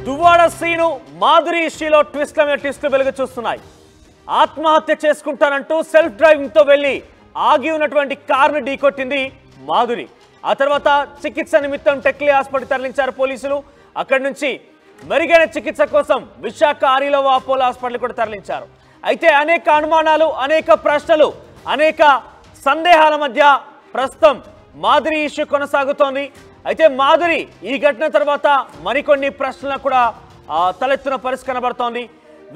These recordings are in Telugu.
దువ్వాడ శ్రీను మాధురి ఇష్యూలో ట్విస్టులు వెలుగు చూస్తున్నాయి. ఆత్మహత్య చేసుకుంటానంటూ సెల్ఫ్ డ్రైవింగ్ తో వెళ్లి ఆగి ఉన్నటువంటి కారును ఢీకొట్టింది మాధురి. ఆ తర్వాత చికిత్స నిమిత్తం టెక్లీ హాస్పిటల్ తరలించారు పోలీసులు. అక్కడి నుంచి మెరుగైన చికిత్స కోసం విశాఖ ఆరిలోవా అపోలో హాస్పిటల్ కూడా తరలించారు. అయితే అనేక అనుమానాలు, అనేక ప్రశ్నలు, అనేక సందేహాల మధ్య ప్రస్తుతం మాధురి ఇష్యూ కొనసాగుతోంది. అయితే మాధురి ఈ ఘటన తర్వాత మరికొన్ని ప్రశ్నలు కూడా తలెత్తున పరిస్థితి కనబడుతోంది.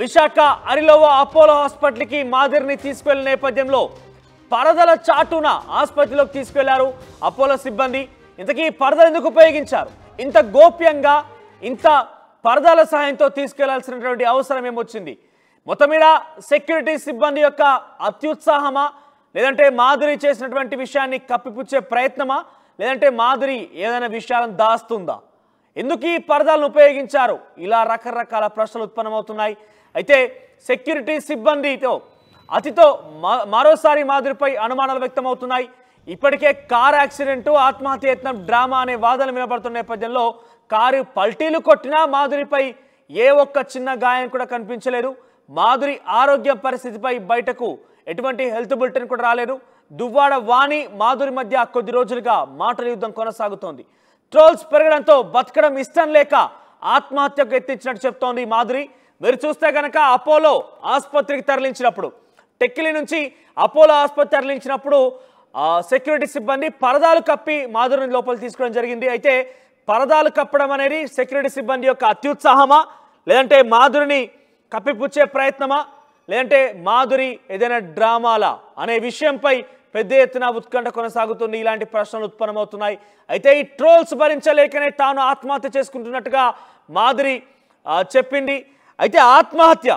విశాఖ ఆరిలోవా అపోలో హాస్పిటల్కి మాధురిని తీసుకెళ్లిన నేపథ్యంలో పరదల చాటున ఆసుపత్రిలోకి తీసుకెళ్లారు అపోలో సిబ్బంది. ఇంతకీ పరదలు ఎందుకు ఉపయోగించారు? ఇంత గోప్యంగా ఇంత పరదాల సహాయంతో తీసుకెళ్లాల్సినటువంటి అవసరం ఏమొచ్చింది? మొత్తం మీద సెక్యూరిటీ సిబ్బంది యొక్క అత్యుత్సాహమా, లేదంటే మాధురి చేసినటువంటి విషయాన్ని కప్పిపుచ్చే ప్రయత్నమా, లేదంటే మాధురి ఏదైనా విషయాలను దాస్తుందా? ఎందుకు ఈ పరదాలను ఉపయోగించారు? ఇలా రకరకాల ప్రశ్నలు ఉత్పన్నమవుతున్నాయి. అయితే సెక్యూరిటీ సిబ్బందితో అతితో మరోసారి మాధురిపై అనుమానాలు వ్యక్తమవుతున్నాయి. ఇప్పటికే కారు యాక్సిడెంట్, ఆత్మహత్య యత్నం డ్రామా అనే వాదనలు వినబడుతున్న నేపథ్యంలో కారు పల్టీలు కొట్టినా మాధురిపై ఏ ఒక్క చిన్న గాయం కూడా కనిపించలేదు. మాధురి ఆరోగ్య పరిస్థితిపై బయటకు ఎటువంటి హెల్త్ బులెటిన్ కూడా రాలేదు. దువ్వాడ వాణి మాధురి మధ్య కొద్ది రోజులుగా మాటల యుద్ధం కొనసాగుతోంది. ట్రోల్స్ పెరగడంతో బతకడం ఇష్టం లేక ఆత్మహత్యకు ఎత్తించినట్టు చెప్తోంది మాధురి. మీరు చూస్తే కనుక అపోలో ఆసుపత్రికి తరలించినప్పుడు, టెక్కిలి నుంచి అపోలో ఆసుపత్రి తరలించినప్పుడు సెక్యూరిటీ సిబ్బంది పరదాలు కప్పి మాధురిని లోపల తీసుకోవడం జరిగింది. అయితే పరదాలు కప్పడం అనేది సెక్యూరిటీ సిబ్బంది యొక్క అత్యుత్సాహమా, లేదంటే మాధురిని కప్పిపుచ్చే ప్రయత్నమా, లేదంటే మాధురి ఏదైనా డ్రామాలా అనే విషయంపై పెద్ద ఎత్తున ఉత్కంఠ కొనసాగుతుంది. ఇలాంటి ప్రశ్నలు ఉత్పన్నమవుతున్నాయి. అయితే ఈ ట్రోల్స్ భరించలేకనే తాను ఆత్మహత్య చేసుకుంటున్నట్టుగా మాధురి చెప్పింది. అయితే ఆత్మహత్య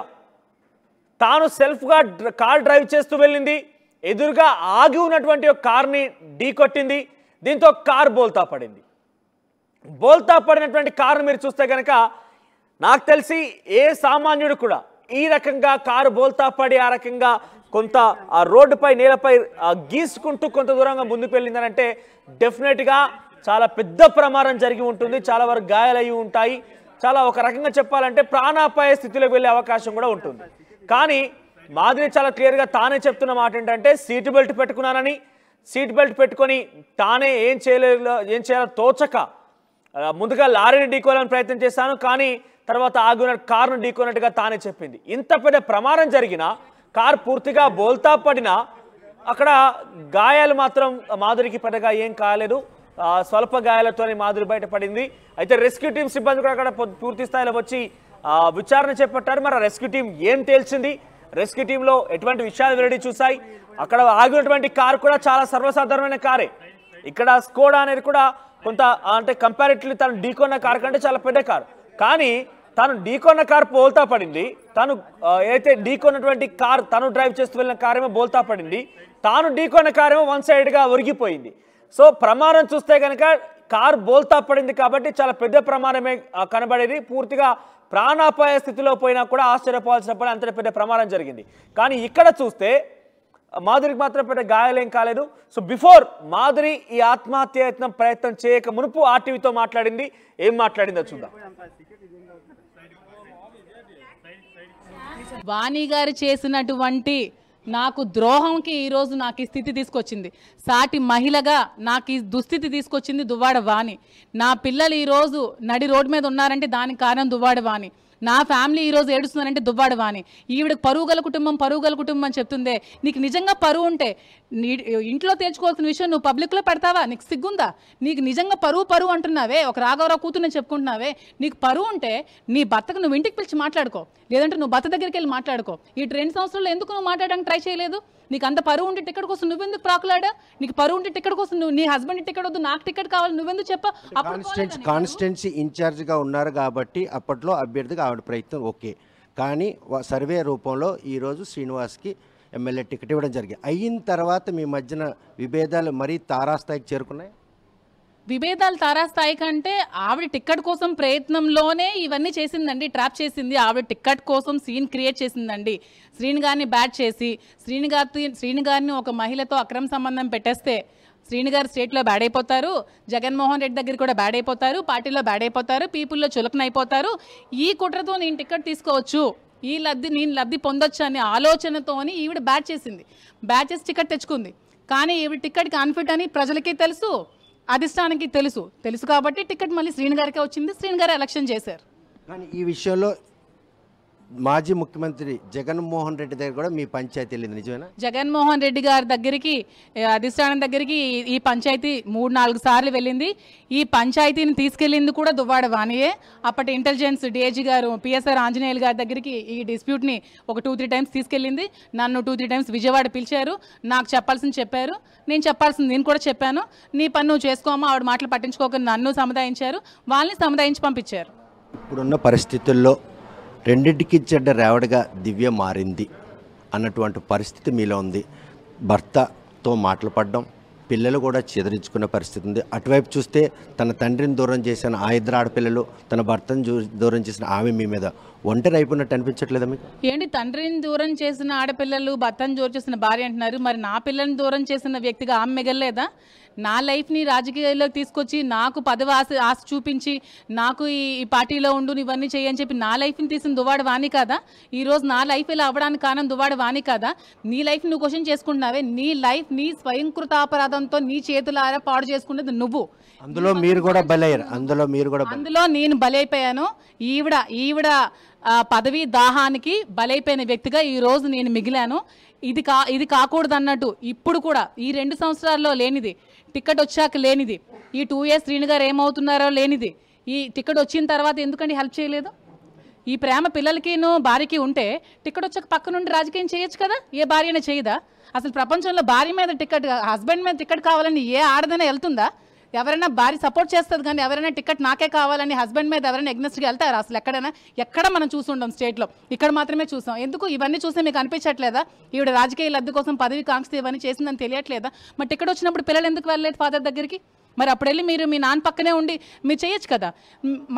తాను సెల్ఫ్గా కార్ డ్రైవ్ చేస్తూ వెళ్ళింది, ఎదురుగా ఆగి ఉన్నటువంటి ఒక కార్ని ఢీకొట్టింది. దీంతో కార్ బోల్తా పడింది. బోల్తా పడినటువంటి కారును మీరు చూస్తే కనుక నాకు తెలిసి ఏ సామాన్యుడు కూడా ఈ రకంగా కారు బోల్తా పడి ఆ రకంగా కొంత ఆ రోడ్డుపై నేలపై గీసుకుంటూ కొంత దూరంగా ముందుకు వెళ్ళిందనంటే డెఫినెట్గా చాలా పెద్ద ప్రమాదం జరిగి ఉంటుంది. చాలా వరకు గాయాలయ్యి ఉంటాయి. చాలా ఒక రకంగా చెప్పాలంటే ప్రాణాపాయ స్థితిలోకి వెళ్ళే అవకాశం కూడా ఉంటుంది. కానీ మాధురి చాలా క్లియర్గా తానే చెప్తున్న మాట ఏంటంటే సీట్ బెల్ట్ పెట్టుకున్నానని, సీట్ బెల్ట్ పెట్టుకొని తానే ఏం చేయాలో తోచక ముందుగా లారీని ఢీకోవాలని ప్రయత్నం చేశాను, కానీ తర్వాత ఆగిన కారును ఢీకొన్నట్టుగా తానే చెప్పింది. ఇంత పెద్ద ప్రమాదం జరిగినా, కారు పూర్తిగా బోల్తా పడినా అక్కడ గాయాలు మాత్రం మాధురికి పెద్దగా ఏం కాలేదు. స్వల్ప గాయాలతోనే మాధురి బయటపడింది. అయితే రెస్క్యూ టీం సిబ్బంది కూడా అక్కడ పూర్తి స్థాయిలో వచ్చి విచారణ చేపట్టారు. మరి రెస్క్యూ టీం ఏం తేల్చింది? రెస్క్యూ టీంలో ఎటువంటి విషయాలు వెల్లడి చూసాయి? అక్కడ ఆగినటువంటి కారు కూడా చాలా సర్వసాధారణమైన కారే. ఇక్కడ స్కోడా అనేది కూడా కొంత అంటే కంపారిటివ్లీ తను ఢీకొన్న కారు కంటే చాలా పెద్ద కారు. కానీ తను ఢీకొన్న కారు బోల్తా పడింది. తను ఏదైతే ఢీకొన్నటువంటి కారు తను డ్రైవ్ చేస్తూ వెళ్ళిన కారేమో బోల్తా పడింది. తాను ఢీకొన్న కారేమో వన్ సైడ్గా ఒరిగిపోయింది. సో ప్రమాదం చూస్తే కనుక కారు బోల్తా పడింది కాబట్టి చాలా పెద్ద ప్రమాదమే కనబడేది. పూర్తిగా ప్రాణాపాయ స్థితిలో పోయినా కూడా ఆశ్చర్యపోవాల్సిన పని, అంత పెద్ద ప్రమాదం జరిగింది. కానీ ఇక్కడ చూస్తే మాధురికి మాత్రం పెద్ద గాయాలేం కాలేదు. సో బిఫోర్ మాధురి ఈ ఆత్మహత్య యత్నం ప్రయత్నం చేయక మునుపు ఆర్టీవీతో మాట్లాడింది. ఏం మాట్లాడిందో చూద్దాం. వాణి గారు చేసినటువంటి నాకు ద్రోహంకి ఈరోజు నాకు ఈ స్థితి తీసుకొచ్చింది. సాటి మహిళగా నాకు ఈ దుస్థితి తీసుకొచ్చింది దువ్వాడ వాణి. నా పిల్లలు ఈరోజు నడి రోడ్డు మీద ఉన్నారంటే దానికి కారణం దువ్వాడ వాణి. నా ఫ్యామిలీ ఈరోజు ఏడుస్తున్నారంటే దువ్వాడ వాణి. ఈవిడకి పరువు గల కుటుంబం అని చెప్తుందే. నీకు నిజంగా పరువు ఉంటే ఇంట్లో తేల్చుకోవాల్సిన విషయం నువ్వు పబ్లిక్లో పెడతావా? నీకు సిగ్గుందా? నీకు నిజంగా పరువు అంటున్నావే, ఒక రాఘవరావు కూతుర్ని చెప్పుకుంటున్నావే. నీకు పరువు ఉంటే నీ భర్తకు నువ్వు ఇంటికి పిలిచి మాట్లాడుకో, లేదంటే నువ్వు భర్త దగ్గరికి వెళ్ళి మాట్లాడుకో. ఈ 2 సంవత్సరాల్లో ఎందుకు నువ్వు మాట్లాడడానికి ట్రై చేయలేదు? నీకు అంత పరువు ఉంటే టికెట్ కోసం నువ్వెందుకు ప్రాకులాడా? నీకు పరువు ఉంటే టికెట్ కోసం నీ హస్బెండ్ టికెట్ వద్దు, నాకు టికెట్ కావాలి, నువ్వెందుకు చెప్పా? కాన్స్టిట్యున్సీ ఇన్ఛార్జ్గా ఉన్నారు కాబట్టి అప్పట్లో అభ్యర్థిగా ఆవిడ ప్రయత్నం ఓకే. కానీ సర్వే రూపంలో ఈరోజు శ్రీనివాస్కి ఎమ్మెల్యే టికెట్ ఇవ్వడం జరిగింది. అయిన తర్వాత మీ మధ్యన విభేదాలు మరీ తారాస్థాయికి చేరుకున్నాయి. విభేదాలు తారాస్థాయి కంటే ఆవిడ టికెట్ కోసం ప్రయత్నంలోనే ఇవన్నీ చేసిందండి. ట్రాప్ చేసింది ఆవిడ. టికెట్ కోసం సీన్ క్రియేట్ చేసిందండి. శ్రీని గారిని బ్యాట్ చేసి శ్రీని గారిని ఒక మహిళతో అక్రమ సంబంధం పెట్టేస్తే శ్రీను గారు స్టేట్లో బ్యాడ్ అయిపోతారు, జగన్మోహన్ రెడ్డి దగ్గర కూడా బ్యాడ్ అయిపోతారు, పార్టీలో బ్యాడ్ అయిపోతారు, పీపుల్లో చులకన అయిపోతారు, ఈ కుట్రతో నేను టికెట్ తీసుకోవచ్చు, నేను లబ్ధి పొందొచ్చు అనే ఆలోచనతోని ఈవిడ బ్యాట్ చేసింది. బ్యాట్ చేసి టికెట్ తెచ్చుకుంది. కానీ ఈవిడ టికెట్కి అన్ఫిట్ అని ప్రజలకి తెలుసు, అధిష్టానానికి తెలుసు కాబట్టి టికెట్ మళ్ళీ శ్రీను గారికే వచ్చింది. శ్రీను గారు ఎలక్షన్ చేశారు. కానీ ఈ విషయంలో మాజీ ముఖ్యమంత్రి జగన్మోహన్ రెడ్డి దగ్గర కూడా మీ పంచాయతీ వెళ్ళింది, నిజమేనా? జగన్మోహన్ రెడ్డి గారి దగ్గరికి, అధిష్టానం దగ్గరికి ఈ పంచాయతీ 3-4 సార్లు వెళ్ళింది. ఈ పంచాయతీని తీసుకెళ్ళింది కూడా దువ్వాడ వాణియే. అప్పటి ఇంటెలిజెన్స్ డిఐజీ గారు పిఎస్ఆర్ ఆంజనేయులు గారి దగ్గరికి ఈ డిస్ప్యూట్ని ఒక 2-3 టైమ్స్ తీసుకెళ్ళింది. నన్ను 2-3 టైమ్స్ విజయవాడ పిలిచారు, నాకు చెప్పాల్సింది చెప్పారు, నేను చెప్పాల్సింది నేను కూడా చెప్పాను. నీ పని నువ్వు చేసుకోమా, ఆవిడ మాటలు పట్టించుకోకుండా నన్ను సముదాయించారు, వాళ్ళని సముదాయించి పంపించారు. ఇప్పుడున్న పరిస్థితుల్లో రెండింటికి చెడ్డ రేవడిగా దివ్య మారింది అన్నటువంటి పరిస్థితి మీలో ఉంది. భర్తతో మాటలు పడడం, పిల్లలు కూడా చెదిరించుకునే పరిస్థితి ఉంది. అటువైపు చూస్తే తన తండ్రిని దూరం చేసిన ఆ 2 ఆడపిల్లలు, తన భర్తను దూరం చేసిన ఆమె మీ మీద ఒంటరి అయిపోయినట్టు అనిపించట్లేదా మీకు? ఏంటి తండ్రిని దూరం చేసిన ఆడపిల్లలు, భర్తను దూరం చేసిన భార్య అంటున్నారు, మరి నా పిల్లల్ని దూరం చేసిన వ్యక్తిగా ఆమె మిగలలేదా? నా లైఫ్ని రాజకీయాల్లోకి తీసుకొచ్చి నాకు పదవి ఆశ చూపించి నాకు ఈ పార్టీలో ఉండు ఇవన్నీ చేయని చెప్పి నా లైఫ్ని తీసిన దువ్వాడ వాణి కాదా? ఈరోజు నా లైఫ్ ఇలా అవ్వడానికి కారణం దువ్వాడ వాణి కాదా? నీ లైఫ్ నువ్వు క్వశ్చన్ చేసుకుంటున్నావే, నీ లైఫ్ నీ స్వయంకృతాపరాధంతో నీ చేతులారా పాడు చేసుకున్నది నువ్వు. అందులో మీరు కూడా బలయ్యారు. అందులో నేను బలైపోయాను. ఈవిడ పదవి దాహానికి బలైపోయిన వ్యక్తిగా ఈరోజు నేను మిగిలాను. ఇది కాకూడదు అన్నట్టు ఇప్పుడు కూడా ఈ 2 సంవత్సరాల్లో లేనిది, టికెట్ వచ్చాక లేనిది, ఈ 2 years శ్రీను గారు ఏమవుతున్నారో లేనిది, ఈ టికెట్ వచ్చిన తర్వాత ఎందుకంటే హెల్ప్ చేయలేదు? ఈ ప్రేమ పిల్లలకిను భార్యకి ఉంటే టికెట్ వచ్చాక పక్క నుండి రాజకీయం చేయొచ్చు కదా, ఏ భార్యనే చేయదా? అసలు ప్రపంచంలో భార్య మీద టికెట్, హస్బెండ్ మీద టికెట్ కావాలని ఏ ఆడదైనా వెళ్తుందా? ఎవరైనా భార్య సపోర్ట్ చేస్తుంది, కానీ ఎవరైనా టికెట్ నాకే కావాలని హస్బెండ్ మీద ఎవరైనా ఎగ్నెస్ట్గా వెళ్తారా? అసలు ఎక్కడ మనం చూసుంటాం స్టేట్లో, ఇక్కడ మాత్రమే చూసాం. ఎందుకు ఇవన్నీ చూస్తే మీకు అనిపించట్లేదా? ఈవిడ రాజకీయ లబ్ధి కోసం పదవి కాంక్ష ఇవన్నీ చేసిందని తెలియట్లేదా? మరి టికెట్ వచ్చినప్పుడు పిల్లలు ఎందుకు వెళ్ళలేదు ఫాదర్ దగ్గరికి? మరి అప్పుడు వెళ్ళి మీరు మీ నాన్న పక్కనే ఉండి మీరు చేయొచ్చు కదా.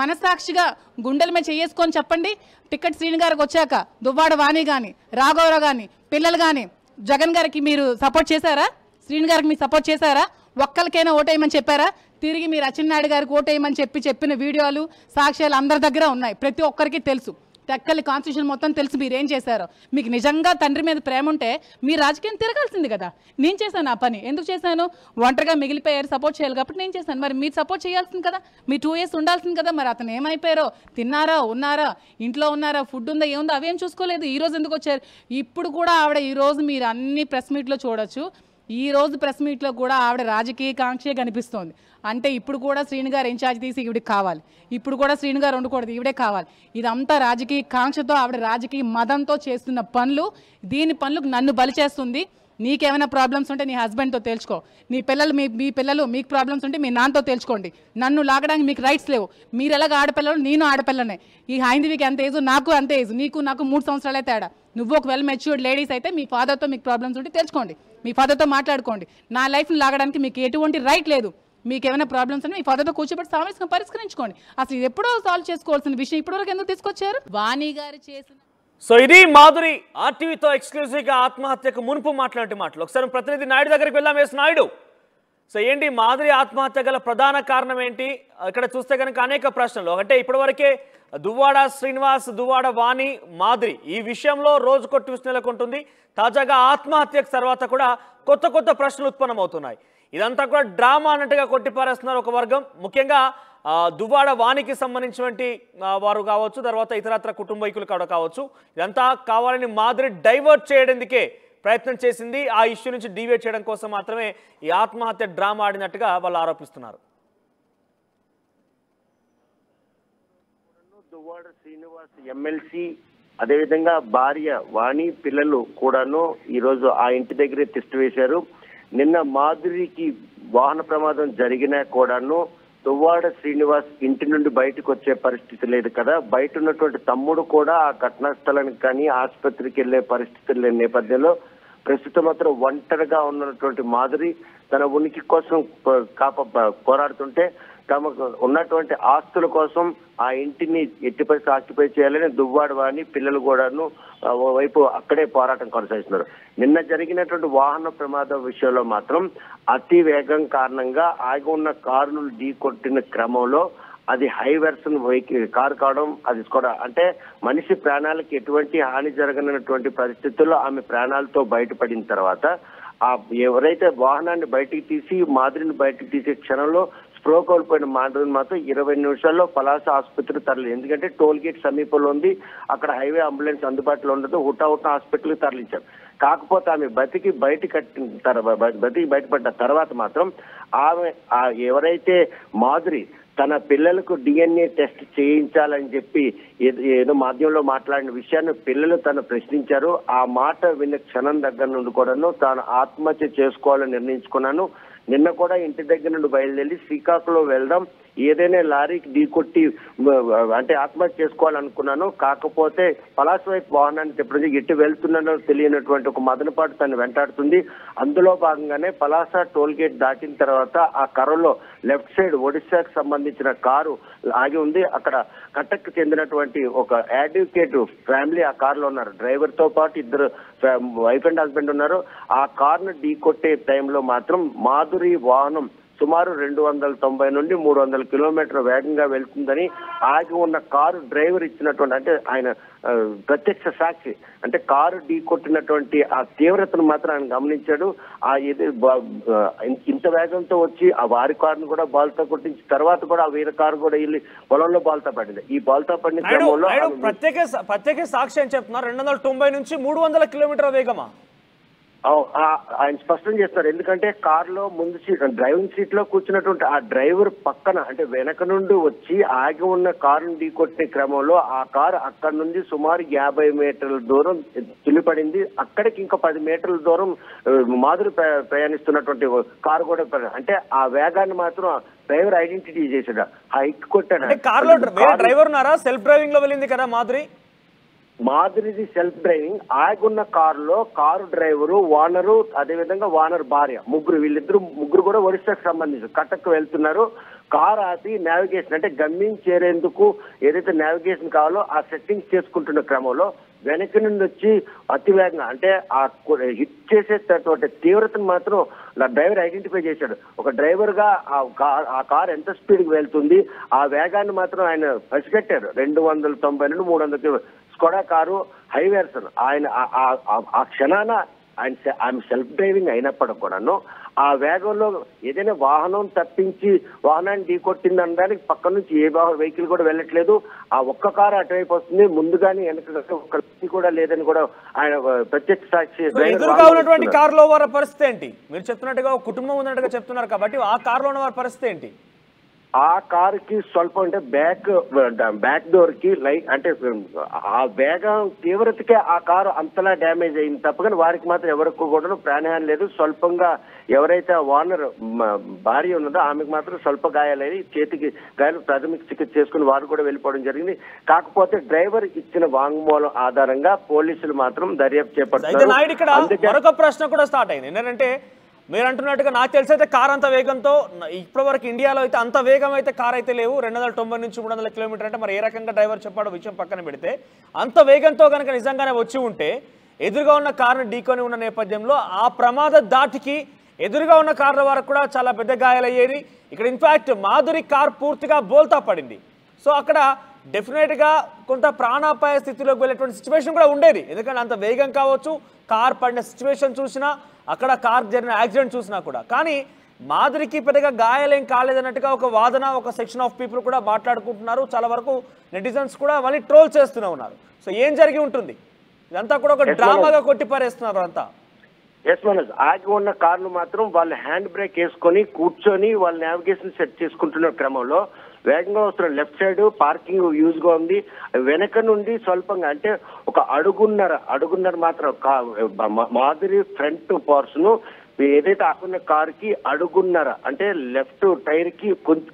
మనసాక్షిగా గుండెల మీద చేసుకొని చెప్పండి, టికెట్ శ్రీను గారికి వచ్చాక దువ్వాడ వాణి కానీ, రాఘవరావు కానీ, పిల్లలు కానీ జగన్ గారికి మీరు సపోర్ట్ చేశారా? శ్రీను గారికి మీరు సపోర్ట్ చేశారా? ఒక్కరికైనా ఓటేయమని చెప్పారా? తిరిగి మీరు అచ్చెన్నాయుడు గారికి ఓటేయమని చెప్పిన వీడియోలు, సాక్ష్యాలు అందరి దగ్గర ఉన్నాయి. ప్రతి ఒక్కరికి తెలుసు, టెక్కలి కాన్స్టిట్యూషన్ మొత్తం తెలుసు మీరేం చేశారో. మీకు నిజంగా తండ్రి మీద ప్రేమ ఉంటే మీరు రాజకీయం తిరగాల్సింది కదా. నేను చేశాను ఆ పని. ఎందుకు చేశాను? ఒంటరిగా మిగిలిపోయారు, సపోర్ట్ చేయాలి కాబట్టి నేను చేశాను. మరి మీరు సపోర్ట్ చేయాల్సింది కదా, మీ 2 years ఉండాల్సింది కదా. మరి అతను ఏమైపోయారో, తిన్నారా, ఉన్నారా, ఇంట్లో ఉన్నారా, ఫుడ్ ఉందా, ఏముందో అవేం చూసుకోలేదు. ఈరోజు ఎందుకు వచ్చారు? ఇప్పుడు కూడా ఆవిడ ఈరోజు మీరు అన్ని ప్రెస్ మీట్లో చూడొచ్చు, ఈ రోజు ప్రెస్ మీట్లో కూడా ఆవిడ రాజకీయ కాంక్షే కనిపిస్తోంది. అంటే ఇప్పుడు కూడా శ్రీను గారు ఇన్ఛార్జ్ తీసి ఈవిడికి కావాలి, ఇప్పుడు కూడా శ్రీను గారు ఉండకూడదు, ఈవిడే కావాలి. ఇదంతా రాజకీయ కాంక్షతో ఆవిడ రాజకీయ మదంతో చేస్తున్న పనులు. దీని పనులకు నన్ను బలి చేస్తుంది. నీకేమైనా ప్రాబ్లమ్స్ ఉంటే నీ హస్బెండ్తో తేల్చుకో, నీ పిల్లలు మీ పిల్లలు మీకు ప్రాబ్లమ్స్ ఉంటే మీ నాన్నతో తేల్చుకోండి. నన్ను లాగడానికి మీకు రైట్స్ లేవు. మీరు ఎలాగ ఆడపిల్లలు, నేను ఆడపిల్లనే. ఈ హైందవికి అంత ఏజ్, నాకు అంతే ఏజ్, నాకు 3 సంవత్సరాలే తేడా. నువ్వు ఒక వెల్ మెచ్యూర్డ్ లేడీస్ అయితే మీ ఫాదర్తో మీకు ప్రాబ్లమ్స్ ఉంటే తెలుసుకోండి, మీ ఫాదర్తో మాట్లాడుకోండి. నా లైఫ్ని లాగడానికి మీకు ఎటువంటి రైట్ లేదు. మీకు ఏమైనా ప్రాబ్లమ్స్ అంటే మీ ఫాదర్తో కూర్చోబెట్టి సామరస్యంగా పరిష్కరించుకోండి. అసలు ఇది ఎప్పుడో సాల్వ్ చేసుకోవాల్సిన విషయం ఇప్పటివరకు ఎందుకు తీసుకొచ్చారు? వాణి గారు చేసిన సో ఇది మాధురి ఆర్టీవీతో ఎక్స్క్లూజివ్గా ఆత్మహత్యకు మునుపు మాట్లాడే మాటలు. ఒకసారి ప్రతినిధి నాయుడు దగ్గరికి వెళ్దాం. వేసి నాయుడు, సో ఏంటి మాధురి ఆత్మహత్య గల ప్రధాన కారణం ఏంటి? ఇక్కడ చూస్తే కనుక అనేక ప్రశ్నలు. అంటే ఇప్పటివరకే దువ్వాడ శ్రీనివాస్, దువ్వాడ వాణి, మాధురి ఈ విషయంలో రోజుకో ట్విస్ట్ నెలకొంటుంది. తాజాగా ఆత్మహత్యకు తర్వాత కూడా కొత్త ప్రశ్నలు ఉత్పన్నమవుతున్నాయి. ఇదంతా కూడా డ్రామా అన్నట్టుగా కొట్టిపారేస్తున్నారు ఒక వర్గం. ముఖ్యంగా దువ్వాడ వాణికి సంబంధించినటువంటి వారు కావచ్చు, తర్వాత ఇతరత్ర కుటుంబీకులు కూడా కావచ్చు, ఇదంతా కావాలని మాధురి డైవర్ట్ చేయడానికే ప్రయత్నం చేసింది. ఆ ఇష్యూ నుంచి డీవియేట్ చేయడం కోసం మాత్రమే ఈ ఆత్మహత్య డ్రామా ఆడినట్టుగా వాళ్ళు ఆరోపిస్తున్నారు. దువ్వాడ శ్రీనివాస్ ఎమ్మెల్సీ, అదేవిధంగా భార్య వాణి, పిల్లలు కూడాను ఈరోజు ఆ ఇంటి దగ్గరే తిష్టి వేశారు. నిన్న మాధురికి వాహన ప్రమాదం జరిగినా కూడాను దువ్వాడ శ్రీనివాస్ ఇంటి నుండి బయటకు వచ్చే పరిస్థితి లేదు కదా. బయట ఉన్నటువంటి తమ్ముడు కూడా ఆ ఘటనా స్థలానికి కానీ ఆసుపత్రికి వెళ్లే పరిస్థితులు లేని నేపథ్యంలో ప్రస్తుతం మాత్రం ఒంటరిగా ఉన్నటువంటి మాధురి తన ఉనికి కోసం పోరాడుతుంటే తమకు ఉన్నటువంటి ఆస్తుల కోసం ఆ ఇంటిని ఎట్టి పరిస్థితి ఆక్యుపై చేయాలని దువ్వాడ వాణి పిల్లలు కూడాను వైపు అక్కడే పోరాటం కొనసాగిస్తున్నారు. నిన్న జరిగినటువంటి వాహన ప్రమాదం విషయంలో మాత్రం అతి వేగం కారణంగా ఆగి ఉన్న కారును ఢీకొట్టిన క్రమంలో అది హై వెర్షన్ వెహికల్ కారు కావడం, అది కూడా అంటే మనిషి ప్రాణాలకి ఎటువంటి హాని జరగనటువంటి పరిస్థితుల్లో ఆమె ప్రాణాలతో బయటపడిన తర్వాత ఎవరైతే వాహనాన్ని బయటికి తీసి మాధురిని బయటికి తీసే క్షణంలో స్ప్రో కోల్పోయిన మాధురిని మాత్రం 20 నిమిషాల్లో పలాస ఆసుపత్రికి తరలి, ఎందుకంటే టోల్ గేట్ సమీపంలో ఉంది, అక్కడ హైవే అంబులెన్స్ అందుబాటులో ఉండదు, హుటాహుటా హాస్పిటల్కి తరలించారు. కాకపోతే ఆమె బతికి బయటపడ్డ తర్వాత మాత్రం ఆమె ఎవరైతే మాధురి తన పిల్లలకు DNA టెస్ట్ చేయించాలని చెప్పి ఏదో మాధ్యమంలో మాట్లాడిన విషయాన్ని పిల్లలు తను ప్రశ్నించారు. ఆ మాట విన్న క్షణం దగ్గర నుండి కూడాను తాను ఆత్మహత్య చేసుకోవాలని నిర్ణయించుకున్నాను. నిన్న కూడా ఇంటి దగ్గర నుండి బయలుదేరి శ్రీకాకుళం వెళ్దాం, ఏదైనా లారీకి ఢీకొట్టి అంటే ఆత్మహత్య చేసుకోవాలనుకున్నాను. కాకపోతే పలాస వైపు వాహనాన్ని తిప్పడం ఎటు వెళ్తున్నానో తెలియనటువంటి ఒక మదనపాటు తను వెంటాడుతుంది. అందులో భాగంగానే పలాస టోల్ గేట్ దాటిన తర్వాత ఆ కరలో లెఫ్ట్ సైడ్ ఒడిశాకు సంబంధించిన కారు ఆగి ఉంది. అక్కడ కటక్ చెందినటువంటి ఒక అడ్వకేట్ ఫ్యామిలీ ఆ కారులో ఉన్నారు. డ్రైవర్ తో పాటు ఇద్దరు వైఫ్ అండ్ హస్బెండ్ ఉన్నారు. ఆ కారును ఢీకొట్టే టైంలో మాత్రం మాధురి వాహనం సుమారు 290 నుండి 300 కిలోమీటర్ల వేగంగా వెళ్తుందని ఆగి ఉన్న కారు డ్రైవర్ ఇచ్చినటువంటి, అంటే ఆయన ప్రత్యక్ష సాక్షి, అంటే కారు ఢీకొట్టినటువంటి ఆ తీవ్రతను మాత్రం ఆయన గమనించాడు. ఇంత వేగంతో వచ్చి ఆ వారి కారును కూడా బాల్తా కొట్టించి తర్వాత కూడా ఆ వీరి కారు కూడా వెళ్ళి పొలంలో బాల్తా పడింది. ఈ బాల్తా పడిన క్రమంలో ప్రత్యేక సాక్షి అని చెప్తున్నారు. 290 నుంచి 300 కిలోమీటర్ల వేగమా? ఆయన స్పష్టం చేస్తారు. ఎందుకంటే కారులో ముందు సీట్ డ్రైవింగ్ సీట్ లో కూర్చున్నటువంటి ఆ డ్రైవర్ పక్కన అంటే వెనక నుండి వచ్చి ఆగి ఉన్న కారును ఢీకొట్టే క్రమంలో ఆ కారు అక్కడ నుండి సుమారు 50 మీటర్ల దూరం తుల్లిపడింది. అక్కడికి ఇంకా 10 మీటర్ల దూరం మాధురి ప్రయాణిస్తున్నటువంటి కారు కూడా, అంటే ఆ వేగాన్ని మాత్రం డ్రైవర్ ఐడెంటిటీ చేశాడు, ఆ ఎక్కి కొట్టాడు. కారులో డ్రైవర్ ఉన్నారా? సెల్ఫ్ డ్రైవింగ్ లో వెళ్ళింది కదా మాధురిది సెల్ఫ్ డ్రైవింగ్. ఆగున్న కారులో కారు డ్రైవరు, ఓనరు, అదేవిధంగా ఓనర్ భార్య, ముగ్గురు కూడా ఒడిశాకు సంబంధించి కటక్ వెళ్తున్నారు. కారు ఆపి నావిగేషన్ అంటే గమ్యం చేరేందుకు ఏదైతే నావిగేషన్ కావాలో ఆ సెట్టింగ్స్ చేసుకుంటున్న క్రమంలో వెనక నుండి వచ్చి అతివేగంగా అంటే ఆ హిట్ చేసేటటువంటి తీవ్రతను మాత్రం డ్రైవర్ ఐడెంటిఫై చేశాడు. ఒక డ్రైవర్ గా ఆ కార్ ఎంత స్పీడ్కి వెళ్తుంది ఆ వేగాన్ని మాత్రం ఆయన పసిగట్టారు. 290 నుండి 300 స్కోడా కారు హైవేర్స్. ఆయన ఆ క్షణాన ఆయన సెల్ఫ్ డ్రైవింగ్ అయినప్పటికి కూడాను ఆ వేగంలో ఏదైనా వాహనం తప్పించి వాహనాన్ని ఢీకొట్టింది అనడానికి పక్క నుంచి ఏ వెహికల్ కూడా వెళ్ళట్లేదు. ఆ ఒక్క కారు అటువైపు వస్తుంది, ముందు కానీ వెనక ఒక్క కూడా లేదని కూడా ఆయన ప్రత్యక్ష సాక్షి. ఎదురుగా ఉన్నటువంటి కారులో వారి పరిస్థితి ఏంటి? మీరు చెప్తున్నట్టుగా కుటుంబం ఉన్నట్టుగా చెప్తున్నారు కాబట్టి ఆ కారులో ఉన్న వారి పరిస్థితి ఏంటి? ఆ కారుకి స్వల్పం అంటే బ్యాక్ డోర్ కి అంటే ఆ వేగం తీవ్రతకే ఆ కారు అంతలా డ్యామేజ్ అయింది తప్పగానే వారికి మాత్రం ఎవరికి కూడా ప్రాణహాని లేదు. స్వల్పంగా ఎవరైతే ఓనర్ భార్య ఉన్నదో ఆమెకు మాత్రం స్వల్ప గాయాలయ్యి, చేతికి గాయాలు ప్రాథమిక చికిత్స చేసుకుని వారు కూడా వెళ్ళిపోవడం జరిగింది. కాకపోతే డ్రైవర్ ఇచ్చిన వాంగ్మూలం ఆధారంగా పోలీసులు మాత్రం దర్యాప్తు చేపట్టారు. ఇక్కడ మరొక ప్రశ్న కూడా స్టార్ట్ అయింది. ఏంటంటే మీరు అంటున్నట్టుగా నాకు తెలిసి అయితే కార్ అంత వేగంతో ఇప్పటి వరకు ఇండియాలో అయితే అంత వేగం అయితే కార్ అయితే లేవు. 290 నుంచి 300 కిలోమీటర్ అంటే మరి ఏ రకంగా డ్రైవర్ చెప్పాడో విషయం పక్కన పెడితే అంత వేగంతో కనుక నిజంగానే వచ్చి ఉంటే ఎదురుగా ఉన్న కారును ఢీకొని ఉన్న నేపథ్యంలో ఆ ప్రమాద దాటికి ఎదురుగా ఉన్న కార్ల వరకు కూడా చాలా పెద్ద గాయాలయ్యేది. ఇక్కడ ఇన్ఫాక్ట్ మాధురి కార్ పూర్తిగా బోల్తా పడింది. సో అక్కడ డెఫినెట్గా కొంత ప్రాణాపాయ స్థితిలోకి వెళ్ళేటువంటి సిచ్యువేషన్ కూడా ఉండేది. ఎందుకంటే అంత వేగం కావచ్చు, కార్ పడిన సిచ్యువేషన్ చూసినా, అక్కడ కార్ జరిగిన యాక్సిడెంట్ చూసినా కూడా. కానీ మాధురికి పెద్దగా గాయాలేం కాలేదన్నట్టుగా ఒక వాదన, ఒక సెక్షన్ ఆఫ్ పీపుల్ కూడా మాట్లాడుకుంటున్నారు. చాలా వరకు నెటిజన్స్ కూడా వాళ్ళని ట్రోల్ చేస్తూనే ఉన్నారు. సో ఏం జరిగి ఉంటుంది? ఇదంతా కూడా ఒక డ్రామాగా కొట్టిపారేస్తున్నారు అంతా. ఆగి ఉన్న కార్లు మాత్రం వాళ్ళు హ్యాండ్ బ్రేక్ వేసుకొని కూర్చొని వాళ్ళ నావిగేషన్ సెట్ చేసుకుంటున్న క్రమంలో వేగంగా వస్తున్న లెఫ్ట్ సైడ్ పార్కింగ్ యూజ్ గా ఉంది. వెనక నుండి స్వల్పంగా అంటే ఒక అడుగున్నర మాత్రం మాధురి ఫ్రంట్ పోర్షన్ ఏదైతే ఆకున్న కార్ కి అడుగున్నర అంటే లెఫ్ట్ టైర్ కి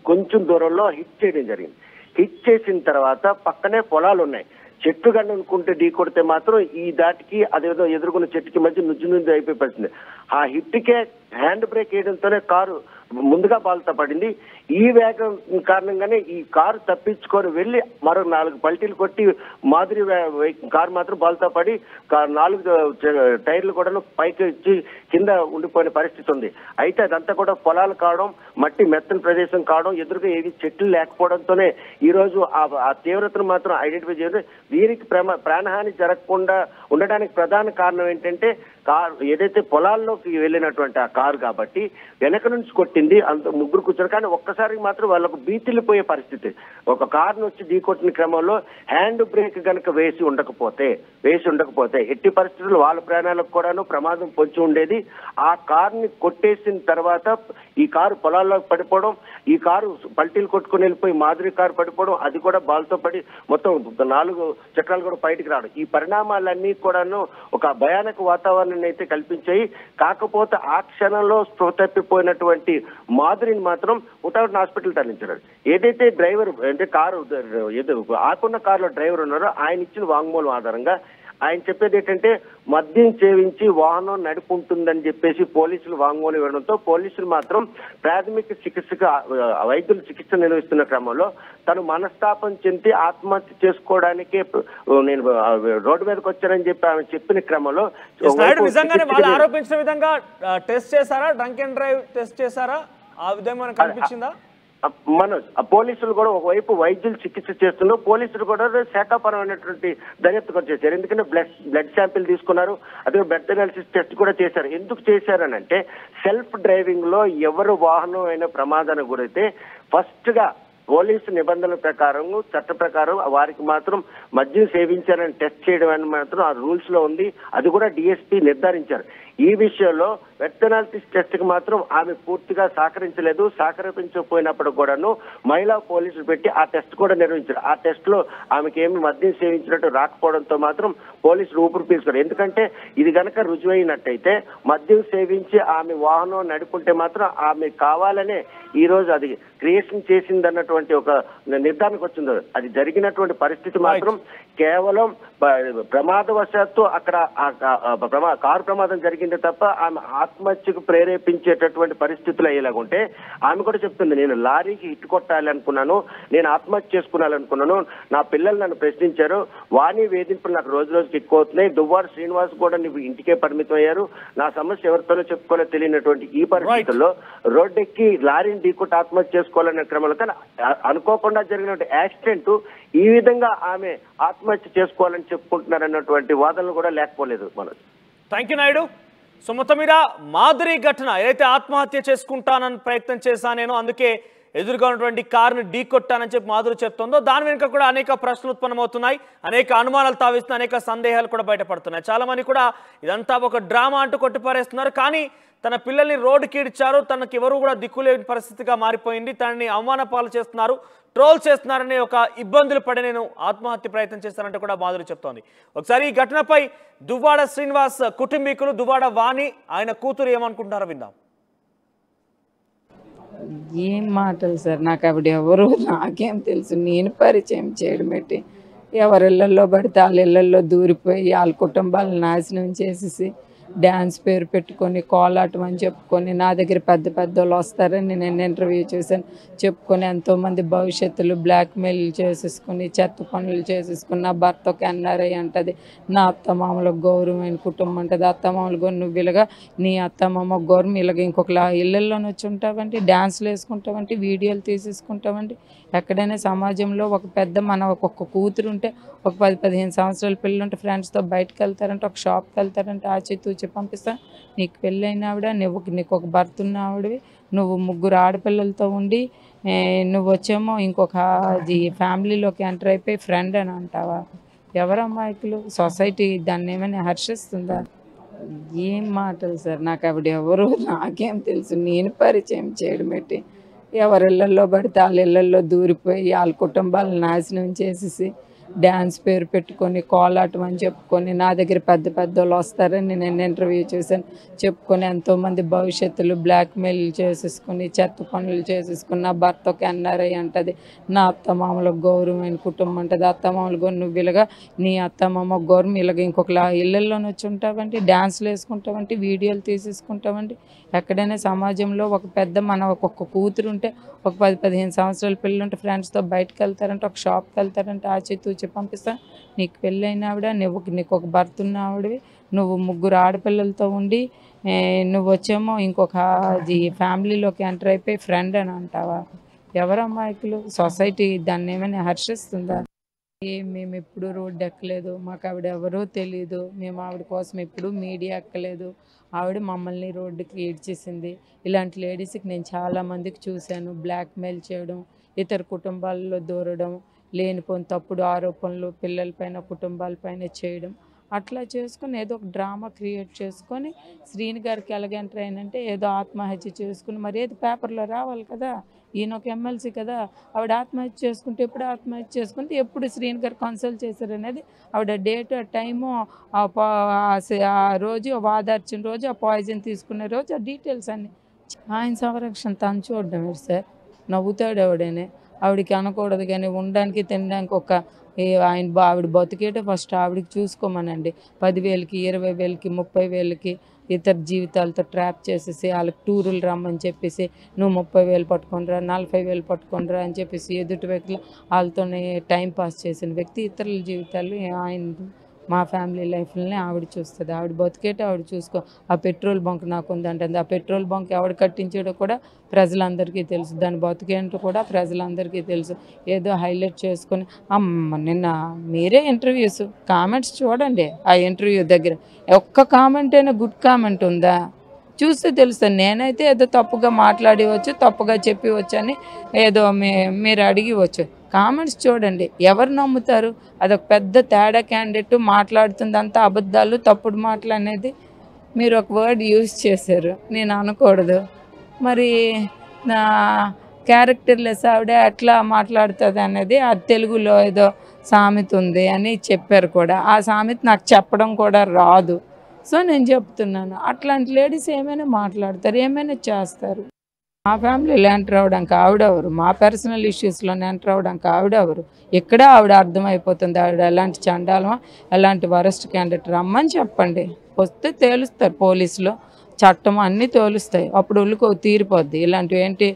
కొంచెం దూరంలో హిట్ చేయడం జరిగింది. హిట్ చేసిన తర్వాత పక్కనే పొలాలు ఉన్నాయి. చెట్టు గంట అనుకుంటే ఢీ కొడితే మాత్రం ఈ దాటికి అదేదో ఎదుర్కొన్న చెట్టుకి మధ్య నుంచి అయిపోయి పడుతుంది. ఆ హిట్కే హ్యాండ్ బ్రేక్ వేయడంతోనే కారు ముందుగా బాల్తా పడింది. ఈ వేగం కారణంగానే ఈ కారు తప్పించుకొని వెళ్ళి మరో 4 పల్టీలు కొట్టి మాధురి కారు మాత్రం బాల్తో పడి 4 టైర్లు కూడా పైకి ఇచ్చి కింద ఉండిపోయిన పరిస్థితి ఉంది. అయితే అదంతా కూడా పొలాలు కావడం, మట్టి మెత్తని ప్రదేశం కావడం, ఎదురుగా ఏవి చెట్లు లేకపోవడంతోనే ఈ రోజు ఆ తీవ్రతను మాత్రం ఐడెంటిఫై చేయడం. దీనికి ప్రాణహాని జరగకుండా ఉండడానికి ప్రధాన కారణం ఏంటంటే కారు ఏదైతే పొలాల్లోకి వెళ్ళినటువంటి ఆ కారు కాబట్టి వెనక నుంచి కొట్టింది, అంత ముగ్గురు కూర్చొని. కానీ ఒక్కసారి మాత్రం వాళ్ళకు బీతిల్లిపోయే పరిస్థితి. ఒక కారును వచ్చి ఢీకొట్టిన క్రమంలో హ్యాండ్ బ్రేక్ కనుక వేసి ఉండకపోతే ఎట్టి పరిస్థితుల్లో వాళ్ళ ప్రాణాలకు కూడాను ప్రమాదం పొంచి ఉండేది. ఆ కారుని కొట్టేసిన తర్వాత ఈ కారు పొలాల్లోకి పడిపోవడం, ఈ కారు పల్టీలు కొట్టుకుని వెళ్ళిపోయి మాధురి కారు పడిపోవడం, అది కూడా బాల్తో పడి మొత్తం 4 చక్రాలు కూడా బయటికి రావడం, ఈ పరిణామాలన్నీ కూడాను ఒక భయానక వాతావరణాన్ని అయితే కల్పించాయి. కాకపోతే ఆ క్షణంలో స్పృహ తప్పిపోయినటువంటి మాధురిని మాత్రం ఉటావట్ హాస్పిటల్ తరలించారు. ఏదైతే డ్రైవర్ అంటే కారు ఆకున్న కారులో డ్రైవర్ ఉన్నారో ఆయన ఇచ్చిన వాంగ్మూలం ఆధారంగా ఆయన చెప్పేది ఏంటంటే మద్యం సేవించి వాహనం నడుపుంటుందని చెప్పేసి పోలీసులు వాంగ్మూలం ఇవ్వడంతో పోలీసులు మాత్రం ప్రాథమిక చికిత్సకు వైద్యులు చికిత్స నిర్వహిస్తున్న క్రమంలో తను మనస్తాపం చెంది ఆత్మహత్య చేసుకోవడానికే నేను రోడ్డు మీదకి వచ్చానని చెప్పి ఆమె చెప్పిన క్రమంలో నిజంగానే వాళ్ళు ఆరోపించిన విధంగా టెస్ట్ చేశారా? డ్రంక్ అండ్ డ్రైవ్ టెస్ట్ చేశారా? ఆ విధంగా కనిపించిందా? మనోజ్, పోలీసులు కూడా ఒకవైపు వైద్యులు చికిత్స చేస్తున్నారు, పోలీసులు కూడా శాఖాపరమైనటువంటి దర్యాప్తు కూడా చేశారు. ఎందుకంటే బ్లడ్ శాంపిల్ తీసుకున్నారు, అదే బ్లడ్ అనాలిసిస్ టెస్ట్ కూడా చేశారు. ఎందుకు చేశారనంటే సెల్ఫ్ డ్రైవింగ్ లో ఎవరు వాహనం అయినా ప్రమాదానికి గురైతే ఫస్ట్ గా పోలీసు నిబంధనల ప్రకారం చట్ట ప్రకారం వారికి మాత్రం మద్యం సేవించారని టెస్ట్ చేయడం అని మాత్రం ఆ రూల్స్ లో ఉంది. అది కూడా డిఎస్పీ నిర్ధారించారు. ఈ విషయంలో వెటనాలిసిస్ టెస్ట్ కి మాత్రం ఆమె పూర్తిగా సహకరించకపోయినప్పుడు కూడాను మహిళా పోలీసులు పెట్టి ఆ టెస్ట్ కూడా నిర్వహించారు. ఆ టెస్ట్ లో ఆమెకి ఏమి మద్యం సేవించినట్టు రాకపోవడంతో మాత్రం పోలీసులు ఊపిరి పీల్చుకోరు. ఎందుకంటే ఇది గనక రుజువైనట్టయితే మద్యం సేవించి ఆమె వాహనం నడుపుంటే మాత్రం ఆమె కావాలనే ఈ రోజు అది క్రియేషన్ చేసిందన్నటువంటి ఒక నిర్ధారణకు వచ్చింది. అది జరిగినటువంటి పరిస్థితి మాత్రం కేవలం ప్రమాదవశాత్తు అక్కడ కారు ప్రమాదం జరిగింది తప్ప ఆమె ఆత్మహత్యకు ప్రేరేపించేటటువంటి పరిస్థితులు అయ్యేలాగుంటే ఆమె కూడా చెప్తుంది, నేను లారీకి హిట్ కొట్టాలి అనుకున్నాను, నేను ఆత్మహత్య చేసుకున్నానుకున్నాను, నా పిల్లలు నన్ను ప్రశ్నించారు, వాణి వేధింపులు నాకు రోజు రోజుకి ఎక్కువ అవుతున్నాయి, దువ్వాడ శ్రీనివాస్ కూడా నువ్వు ఇంటికే పరిమితం అయ్యారు, నా సమస్య ఎవరితోనో చెప్పుకోలే తెలియనటువంటి ఈ పరిస్థితుల్లో రోడ్డెక్కి లారీని ఢీకొట్టి ఆత్మహత్య చేసుకోవాలనే క్రమంలో కానీ అనుకోకుండా జరిగినటువంటి యాక్సిడెంట్ ఈ విధంగా ఆమె ఆత్మహత్య చేసుకోవాలని చెప్పుకుంటున్నారన్నటువంటి వాదనలు కూడా లేకపోలేదు. Manoj, thank you Naidu. So మొత్తం మీద మాధురి ఘటన ఏదైతే ఆత్మహత్య చేసుకుంటానని ప్రయత్నం చేశాను నేను, అందుకే ఎదురుగా ఉన్నటువంటి కారుని ఢీకొట్టానని చెప్పి మాధురి చెప్తుందో దాని వెనుక కూడా అనేక ప్రశ్నలు ఉత్పన్నమవుతున్నాయి, అనేక అనుమానాలు తావిస్తున్నాయి, అనేక సందేహాలు కూడా బయటపడుతున్నాయి. చాలా మంది కూడా ఇదంతా ఒక డ్రామా అంటూ కొట్టిపారేస్తున్నారు. కానీ తన పిల్లల్ని రోడ్డుకి ఈడ్చారు, తనకి ఎవరు కూడా దిక్కులేని పరిస్థితిగా మారిపోయింది, తనని అవమాన పాలు చేస్తున్నారు, ట్రోల్ చేస్తున్నారని ఒక ఇబ్బందులు పడి నేను ఆత్మహత్య ప్రయత్నం చేస్తానంటే కూడా మాధురి చెప్తోంది. ఒకసారి ఈ ఘటనపై దువ్వాడ శ్రీనివాస్ కుటుంబీకులు, దువ్వాడ వాణి ఆయన కూతురు ఏమనుకుంటున్నారో విందాం. ఏం మాటలు సార్, నాకు ఆవిడ ఎవరు నాకేం తెలుసు, నేను పరిచయం చేయడం పెట్టి ఎవరిళ్ళల్లో పడితే వాళ్ళ ఇళ్ళల్లో దూరిపోయి వాళ్ళ కుటుంబాలను నాశనం చేసేసి డ్యాన్స్ పేరు పెట్టుకొని కోలాటం అని చెప్పుకొని నా దగ్గర పెద్ద పెద్దోళ్ళు వస్తారని నేను ఇంటర్వ్యూ చేశాను, చెప్పుకొని ఎంతోమంది భవిష్యత్తులు బ్లాక్మెయిల్ చేసేసుకుని చెత్త పనులు చేసేసుకుని నా భర్త ఒక ఎన్ఆర్ఐ అంటది, నా అత్తమామలకు గౌరవమైన కుటుంబం అంటది, అత్తమామలు నువ్వు ఇలాగా నీ అత్తమామ గౌరవం ఇలాగ ఇంకొక ఇళ్ళల్లోనే వచ్చి ఉంటావంటే, డ్యాన్స్లు వేసుకుంటావంటే, వీడియోలు తీసేసుకుంటావంటే, ఎక్కడైనా సమాజంలో ఒక పెద్ద మన ఒక్కొక్క కూతురు ఉంటే ఒక 10-15 సంవత్సరాల పిల్లలు ఉంటే ఫ్రెండ్స్తో బయటకు వెళ్తారంటే, ఒక షాప్కి వెళ్తారంటే ఆచితూచి పంపిస్తా, నీకు పెళ్ళైన ఆవిడ, నీకు ఒక భర్త ఉన్న ఆవిడవి, నువ్వు 3 ఆడపిల్లలతో ఉండి నువ్వు వచ్చేమో ఇంకొక ఫ్యామిలీలోకి ఎంటర్ అయిపోయి ఫ్రెండ్ అని అంటావా? ఎవరు అమ్మాయికులు? సొసైటీ దాన్ని ఏమైనా హర్షిస్తుందా? ఏం మాటలు సార్, నాకు ఆవిడ ఎవరు నాకేం తెలుసు, నేను పరిచయం చేయడం పెట్టి ఎవరిళ్ళల్లో పడితే వాళ్ళ ఇళ్ళల్లో దూరిపోయి వాళ్ళ కుటుంబాలను నాశనం చేసేసి డ్యాన్స్ పేరు పెట్టుకొని కోలాటం అని చెప్పుకొని నా దగ్గర పెద్ద పెద్ద వాళ్ళు వస్తారని నేను ఇంటర్వ్యూ చేశాను. చెప్పుకొని ఎంతోమంది భవిష్యత్తులు బ్లాక్మెయిల్ చేసేసుకొని చెత్త పనులు చేసేసుకుని నా భర్త ఒక ఎన్ఆర్ఐ అంటది, నా అత్తమామలకు గౌరవమైన కుటుంబం అంటది, అత్తమామలు నువ్వు ఇలాగా నీ అత్తమామ గౌరవం ఇలాగ ఇంకొక ఇళ్ళల్లోనే వచ్చి ఉంటావంటే, డ్యాన్స్లు వేసుకుంటావంటే, వీడియోలు తీసేసుకుంటావంటే, ఎక్కడైనా సమాజంలో ఒక పెద్ద మన ఒక్కొక్క కూతురు ఉంటే ఒక 10-15 సంవత్సరాల పిల్లలు ఉంటే ఫ్రెండ్స్తో బయటకు వెళ్తారంటే, ఒక షాప్కి వెళ్తారంటే ఆచితూచి పంపిస్తా. నీకు పెళ్ళైన ఆవిడ, నీకు ఒక భర్త ఉన్న ఆవిడవి, నువ్వు 3 ఆడపిల్లలతో ఉండి నువ్వు వచ్చేమో ఇంకొక ఫ్యామిలీలోకి ఎంటర్ అయిపోయి ఫ్రెండ్ అని అంటావా? ఎవరు అమాయకులు? సొసైటీ దాన్ని ఏమైనా హర్షిస్తుందా? మేము ఎప్పుడు రోడ్డు ఎక్కలేదు, మాకు ఆవిడ ఎవరో తెలియదు, మేము ఆవిడ కోసం ఎప్పుడు మీడియా ఎక్కలేదు, ఆవిడ మమ్మల్ని రోడ్డుకి ఈడ్చేసింది. ఇలాంటి లేడీస్కి నేను చాలామందికి చూశాను. బ్లాక్మెయిల్ చేయడం, ఇతర కుటుంబాల్లో దూరడం, లేనిపోని తప్పుడు ఆరోపణలు పిల్లలపైన కుటుంబాలపైన చేయడం, అట్లా చేసుకుని ఏదో ఒక డ్రామా క్రియేట్ చేసుకొని శ్రీని గారికి ఎలాగ ఎంటర్ అయినంటే ఏదో ఆత్మహత్య చేసుకుని, మరి ఏది పేపర్లో రావాలి కదా, ఈయన ఒక ఎమ్మెల్సీ కదా, ఆవిడ ఆత్మహత్య చేసుకుంటే ఎప్పుడు ఆత్మహత్య చేసుకుంటే ఎప్పుడు శ్రీని గారు కన్సల్ట్ చేశారు అనేది ఆవిడ డేట్, టైము, ఆ రోజు వాదార్చిన రోజు, ఆ పాయిజన్ తీసుకునే రోజు, ఆ డీటెయిల్స్ అన్నీ. ఆయన సంరక్షణ తను చూడడం సార్, నవ్వుతాడు ఆవిడనే. ఆవిడకి అనకూడదు కానీ ఉండడానికి తినడానికి ఆవిడ బతికేటే ఫస్ట్ ఆవిడకి చూసుకోమనండి. 10,000కి 20,000కి 30,000కి ఇతర జీవితాలతో ట్రాప్ చేసేసి వాళ్ళకి టూరులు రమ్మని చెప్పేసి నువ్వు 30,000 పట్టుకొనిరా, 40,000 పట్టుకొనిరా అని చెప్పేసి ఎదుటి వ్యక్తులు వాళ్ళతోనే టైం పాస్ చేసిన వ్యక్తి ఇతరుల జీవితాలు ఆయన మా ఫ్యామిలీ లైఫ్లని ఆవిడ చూస్తుంది. ఆవిడ బతికేట ఆవిడ చూసుకో. ఆ పెట్రోల్ బంక్ నాకు ఉందంటుంది, ఆ పెట్రోల్ బంక్ ఎవడు కట్టించాడో కూడా ప్రజలందరికీ తెలుసు, దాని బతికేంటో కూడా ప్రజలందరికీ తెలుసు. ఏదో హైలైట్ చేసుకొని నిన్న మీరే ఇంటర్వ్యూస్ కామెంట్స్ చూడండి, ఆ ఇంటర్వ్యూ దగ్గర ఒక్క కామెంట్ అయినా గుడ్ కామెంట్ ఉందా చూస్తే తెలుస్తుంది. నేనైతే ఏదో తప్పుగా మాట్లాడివచ్చు, తప్పుగా చెప్పివచ్చు అని ఏదో మీరు అడిగివచ్చు. కామెంట్స్ చూడండి, ఎవరు నమ్ముతారు? అదొక పెద్ద తేడా క్యాండిడేట్ మాట్లాడుతుంది అంతా అబద్ధాలు, తప్పుడు మాటలు అనేది మీరు ఒక వర్డ్ యూజ్ చేశారు, నేను అనకూడదు. మరి నా క్యారెక్టర్లెస్ ఆవిడ ఎట్లా మాట్లాడుతుంది అనేది ఆ తెలుగులో ఏదో సామెత ఉంది అని చెప్పారు కూడా. ఆ సామెత నాకు చెప్పడం కూడా రాదు. సో నేను చెప్తున్నాను, అట్లాంటి లేడీస్ ఏమైనా మాట్లాడతారు, ఏమైనా చేస్తారు. మా ఫ్యామిలీలో ఎంటర్ అవ్వడానికి ఆవిడెవరు, మా పర్సనల్ ఇష్యూస్లో ఎంటర్ అవ్వడానికి ఆవిడెవరు? ఇక్కడే ఆవిడ అర్థమైపోతుంది ఆవిడ ఎలాంటి చండాలమా, ఎలాంటి వరస్ట్ క్యాండిడేట్. రమ్మని చెప్పండి, వస్తే తేలుస్తారు పోలీసులు, చట్టం అన్నీ తోలుస్తాయి, అప్పుడు ఉళ్ళుకో తీరిపోద్ది. ఇలాంటివి ఏంటి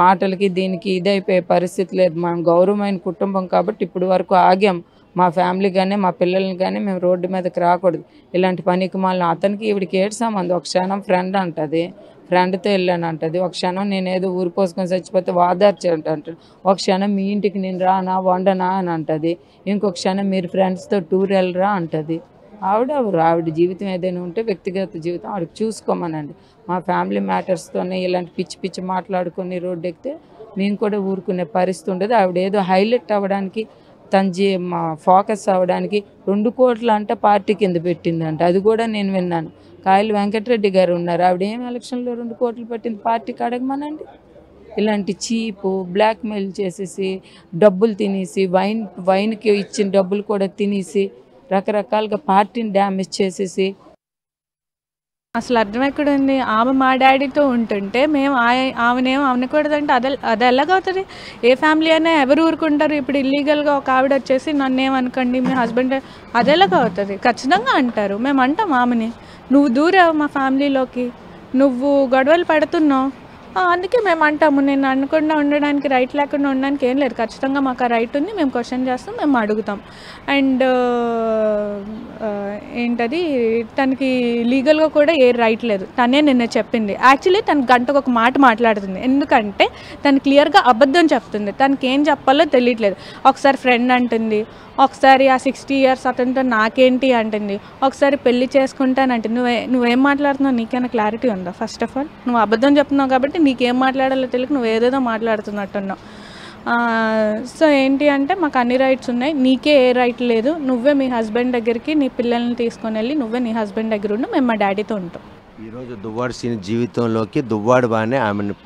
మాటలకి దీనికి ఇదైపోయే పరిస్థితి లేదు. మనం గౌరవమైన కుటుంబం కాబట్టి ఇప్పుడు వరకు ఆగాం. మా ఫ్యామిలీ కానీ మా పిల్లల్ని కానీ మేము రోడ్డు మీదకి రాకూడదు. ఇలాంటి పనికి మళ్ళీ అతనికి ఈవిడికి ఏడు సంబంధం. ఒక క్షణం ఫ్రెండ్ అంటది, ఫ్రెండ్తో వెళ్ళాను అంటది, ఒక క్షణం నేనేదో ఊరు పోసుకొని చచ్చిపోతే వాదార్చి అంటాడు, ఒక క్షణం మీ ఇంటికి నేను రానా వండనా అని అంటది, ఇంకొక క్షణం మీరు ఫ్రెండ్స్తో టూర్ వెళ్ళరా అంటది. ఆవిడ జీవితం ఏదైనా ఉంటే వ్యక్తిగత జీవితం ఆవిడకి చూసుకోమనండి. మా ఫ్యామిలీ మ్యాటర్స్తోనే ఇలాంటి పిచ్చి పిచ్చి మాట్లాడుకొని రోడ్డు ఎక్కితే మేము కూడా ఊరుకునే పరిస్థితి ఉండదు. ఆవిడ ఏదో హైలైట్ అవ్వడానికి మా ఫోకస్ అవ్వడానికి 2 కోట్లు అంటే పార్టీ కింద పెట్టిందంట, అది కూడా నేను విన్నాను. కాయలు వెంకటరెడ్డి గారు ఉన్నారు, ఆవిడ ఏం ఎలక్షన్లో 2 కోట్లు పెట్టింది పార్టీకి అడగమనండి. ఇలాంటి చీపు బ్లాక్మెయిల్ చేసేసి డబ్బులు తినేసి వైన్కి ఇచ్చిన డబ్బులు కూడా తినేసి రకరకాలుగా పార్టీని డ్యామేజ్ చేసేసి అసలు అర్థం ఎక్కడుంది? ఆమె మా డాడీతో ఉంటుంటే మేము ఆమెనేమో అనకూడదంటే అది ఎలాగవుతుంది? ఏ ఫ్యామిలీ అయినా ఎవరు ఊరుకుంటారు? ఇప్పుడు ఇల్లీగల్గా ఒక ఆవిడ వచ్చేసి నన్నేమనకండి మీ హస్బెండ్, అది ఎలాగవుతుంది? ఖచ్చితంగా అంటారు. మేము అంటాం ఆమెని, నువ్వు దూరావు మా ఫ్యామిలీలోకి, నువ్వు గొడవలు పెడుతున్నావు, అందుకే మేము అంటాము. నేను అనకుండా ఉండడానికి రైట్ లేకుండా ఉండడానికి ఏం లేదు, ఖచ్చితంగా మాకు ఆ రైట్ ఉంది, మేము క్వశ్చన్ చేస్తాం, మేము అడుగుతాం. అండ్ ఏంటది, తనకి లీగల్గా కూడా ఏ రైట్ లేదు, తనే నిన్న చెప్పింది. యాక్చువల్లీ తను గంటకు ఒక మాట మాట్లాడుతుంది, ఎందుకంటే తను క్లియర్గా అబద్ధం చెప్తుంది, తనకి ఏం చెప్పాలో తెలియట్లేదు. ఒకసారి ఫ్రెండ్ అంటుంది, ఒకసారి ఆ 60 years అతనితో నాకేంటి అంటుంది, ఒకసారి పెళ్లి చేసుకుంటానంటుంది. నువ్వేం మాట్లాడుతున్నావు, నీకైనా క్లారిటీ ఉందా? ఫస్ట్ ఆఫ్ ఆల్ నువ్వు అబద్ధం చెప్తున్నావు కాబట్టి నీకేం మాట్లాడాలో తెలియక నువ్వు ఏదేదో మాట్లాడుతున్నట్టున్నావు. సో ఏంటి అంటే మాకు అన్ని రైట్స్ ఉన్నాయి, నీకే ఏ రైట్ లేదు, నువ్వే మీ హస్బెండ్ దగ్గరికి నీ పిల్లల్ని తీసుకొని వెళ్ళి నువ్వే నీ హస్బెండ్ దగ్గర ఉండు, మేము మా డాడీతో ఉంటాం. ఈరోజు దువ్వాడు సీని జీవితంలోకి దువ్వాడు బాగానే ఆమెను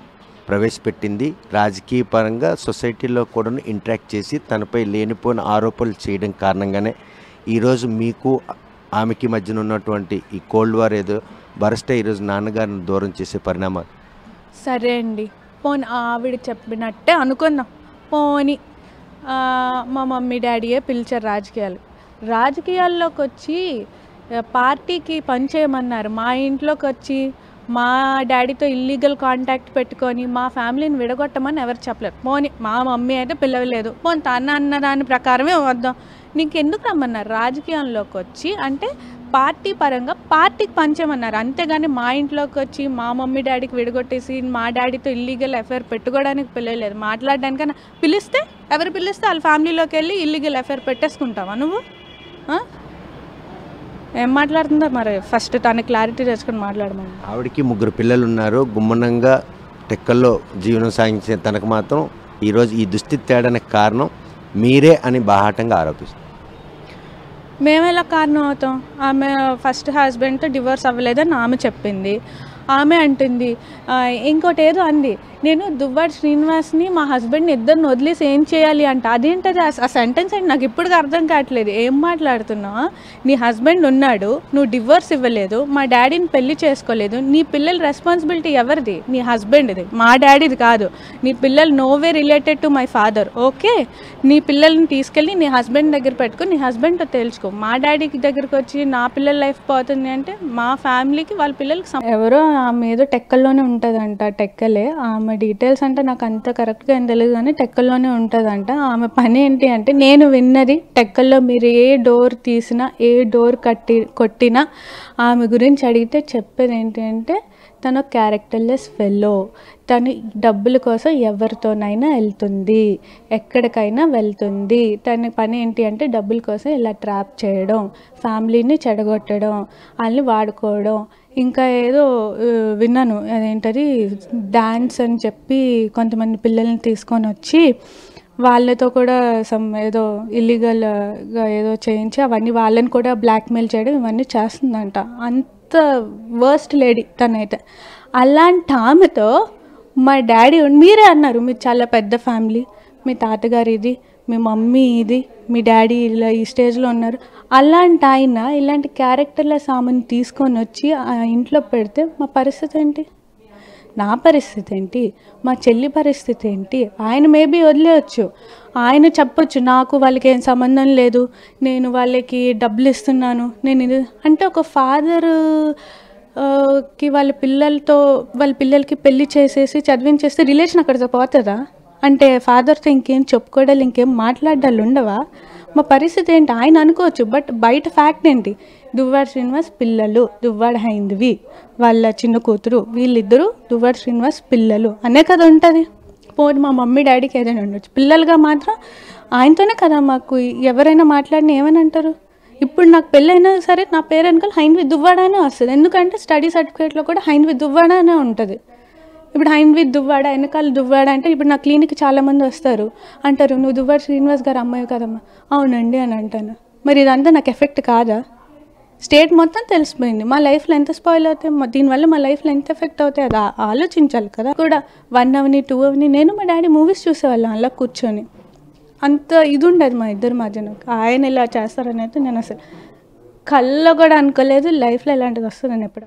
ప్రవేశపెట్టింది. రాజకీయ పరంగా సొసైటీలో కూడా ఇంటరాక్ట్ చేసి తనపై లేనిపోయిన ఆరోపణలు చేయడం కారణంగానే ఈరోజు మీకు ఆమెకి మధ్యన ఉన్నటువంటి ఈ కోల్డ్ వార్ ఏదో బరస్ట్ ఈరోజు నాన్నగారిని దూరం చేసే పరిణామాలు. సరే అండి, పోనీ ఆవిడ చెప్పినట్టే అనుకుందాం. పోనీ మా మమ్మీ డాడీయే పిలిచారు రాజకీయాల్లోకి వచ్చి పార్టీకి పనిచేయమన్నారు. మా ఇంట్లోకి వచ్చి మా డాడీతో ఇల్లీగల్ కాంటాక్ట్ పెట్టుకొని మా ఫ్యామిలీని విడగొట్టమని ఎవరు చెప్పలేరు. పోనీ మా మమ్మీ అయితే పిలవలేదు, పోనీ తన అన్న దాని ప్రకారమే వద్దాం. నీకెందుకు రమ్మన్నారు రాజకీయంలోకి వచ్చి అంటే పార్టీ పరంగా పార్టీకి పంచేయమన్నారు. అంతేగాని మా ఇంట్లోకి వచ్చి మా మమ్మీ డాడీకి విడగొట్టేసి మా డాడీతో ఇల్లీగల్ అఫైర్ పెట్టుకోవడానికి పిలవలేదు. మాట్లాడడానికన్నా ఎవరు పిలిస్తే వాళ్ళ ఫ్యామిలీలోకి వెళ్ళి ఇల్లీగల్ అఫైర్ పెట్టేసుకుంటావా నువ్వు? ఏం మాట్లాడుతుందో మరి ఫస్ట్ తన క్లారిటీ తెచ్చుకొని మాట్లాడమని. ఆవిడకి 3 పిల్లలు ఉన్నారు. గుమ్మనంగా టెక్కల్లో జీవనం సాగించే తనకు మాత్రం ఈరోజు ఈ దుస్థితి తేడానికి కారణం మీరే అని బాహాటంగా ఆరోపిస్తారు. మేము ఎలా కారణం అవుతాం? ఆమె ఫస్ట్ హస్బెండ్తో డివోర్స్ అవ్వలేదని ఆమె చెప్పింది. ఆమె అంటుంది ఇంకోటి ఏదో అంది, నేను దువ్వాడ శ్రీనివాస్ని మా హస్బెండ్ని ఇద్దరిని వదిలేసి ఏం చేయాలి అంట. అదేంటది ఆ సెంటెన్స్ అంటే నాకు ఇప్పటికీ అర్థం కావట్లేదు. ఏం మాట్లాడుతున్నావా? నీ హస్బెండ్ ఉన్నాడు, నువ్వు డివోర్స్ ఇవ్వలేదు, మా డాడీని పెళ్లి చేసుకోలేదు, నీ పిల్లల రెస్పాన్సిబిలిటీ ఎవరిది? నీ హస్బెండ్ది, మా డాడీది కాదు. నీ పిల్లలు no way related to my father. Okay, నీ పిల్లల్ని తీసుకెళ్ళి నీ హస్బెండ్ దగ్గర పెట్టుకో, నీ హస్బెండ్తో తేల్చుకో. మా డాడీకి దగ్గరకు వచ్చి నా పిల్లల లైఫ్ పోతుంది అంటే మా ఫ్యామిలీకి వాళ్ళ పిల్లలకి ఎవరో ఆమె ఏదో టెక్కల్లోనే ఉంటుందంట. టెక్కలే ఆమె డీటెయిల్స్ అంటే నాకు అంత కరెక్ట్గా ఏం తెలియదు కానీ టెక్కల్లోనే ఉంటుందంట. ఆమె పని ఏంటి అంటే నేను విన్నది టెక్కల్లో మీరు ఏ డోర్ తీసినా ఏ డోర్ కొట్టినా ఆమె గురించి అడిగితే చెప్పేది ఏంటి అంటే తను క్యారెక్టర్లెస్ ఫెలో, తను డబ్బుల కోసం ఎవరితోనైనా వెళ్తుంది, ఎక్కడికైనా వెళ్తుంది. తన పని ఏంటి అంటే డబ్బుల కోసం ఇలా ట్రాప్ చేయడం, ఫ్యామిలీని చెడగొట్టడం, వాళ్ళని వాడుకోవడం. ఇంకా ఏదో విన్నాను, అదేంటది డాన్స్ అని చెప్పి కొంతమంది పిల్లల్ని తీసుకొని వచ్చి వాళ్ళతో కూడా ఏదో ఇల్లీగల్గా ఏదో చేయించి అవన్నీ వాళ్ళని కూడా బ్లాక్మెయిల్ చేయడం ఇవన్నీ చేస్తుందంట. అంత వర్స్ట్ లేడీ తనైతే. అలాంటి ఆమెతో మా డాడీ మీరే అన్నారు మీరు చాలా పెద్ద ఫ్యామిలీ, మీ తాతగారు ఇది, మీ మమ్మీ ఇది, మీ డాడీ ఇలా ఈ స్టేజ్లో ఉన్నారు. అలాంటి ఆయన ఇలాంటి క్యారెక్టర్లెస్ ఆమెను తీసుకొని వచ్చి ఆ ఇంట్లో పెడితే మా పరిస్థితి ఏంటి? నా పరిస్థితి ఏంటి? మా చెల్లి పరిస్థితి ఏంటి? ఆయన మేబీ వదిలేయచ్చు, ఆయన చెప్పొచ్చు నాకు వాళ్ళకి ఏం సంబంధం లేదు, నేను వాళ్ళకి డబ్బులు ఇస్తున్నాను, నేను ఇది అంటే ఒక ఫాదర్ కి వాళ్ళ పిల్లలకి పెళ్లి చేసేసి చదివించేస్తే రిలేషన్ అక్కడ పోతుందా? అంటే ఫాదర్తో ఇంకేం చెప్పుకోవడాలు ఇంకేం మాట్లాడాలి ఉండవా? మా పరిస్థితి ఏంటి? ఆయన అనుకోవచ్చు, బట్ బయట ఫ్యాక్ట్ ఏంటి? దువ్వాడ శ్రీనివాస్ పిల్లలు, దువ్వాడ హైందవి వాళ్ళ చిన్న కూతురు, వీళ్ళిద్దరూ దువ్వాడ శ్రీనివాస్ పిల్లలు అనే కదా ఉంటుంది. పోనీ మా మమ్మీ డాడీకి ఏదైనా ఉండొచ్చు, పిల్లలుగా మాత్రం ఆయనతోనే కదా. మాకు ఎవరైనా మాట్లాడిన ఏమని అంటారు? ఇప్పుడు నాకు పెళ్ళైనా సరే నా పేరు వెనకాల హైందవి దువ్వాడ అనే వస్తుంది, ఎందుకంటే స్టడీ సర్టిఫికేట్లో కూడా హైందవి దువ్వాడ అనే ఉంటుంది. ఇప్పుడు హైందవి దువ్వాడ వెనకాల దువ్వాడ అంటే ఇప్పుడు నా క్లినిక్కి చాలామంది వస్తారు, అంటారు నువ్వు దువ్వాడ శ్రీనివాస్ గారు అమ్మాయి కదమ్మా. అవునండి అని అంటాను. మరి ఇదంతా నాకు ఎఫెక్ట్ కాదా? స్టేట్ మొత్తం తెలిసిపోయింది, మా లైఫ్లో ఎంత స్పాయిల్ అవుతాయి, దీనివల్ల మా లైఫ్లో ఎంత ఎఫెక్ట్ అవుతాయి అది ఆలోచించాలి కదా. కూడా 1 అవని 2 అవని నేను మా డాడీ మూవీస్ చూసేవాళ్ళం అలా కూర్చొని. అంత ఇది ఉండదు మా ఇద్దరి మధ్యన. ఆయన ఇలా చేస్తారని అయితే నేను అసలు కళ్ళలో కూడా అనుకోలేదు. లైఫ్లో ఇలాంటిది వస్తుందని ఎప్పుడు.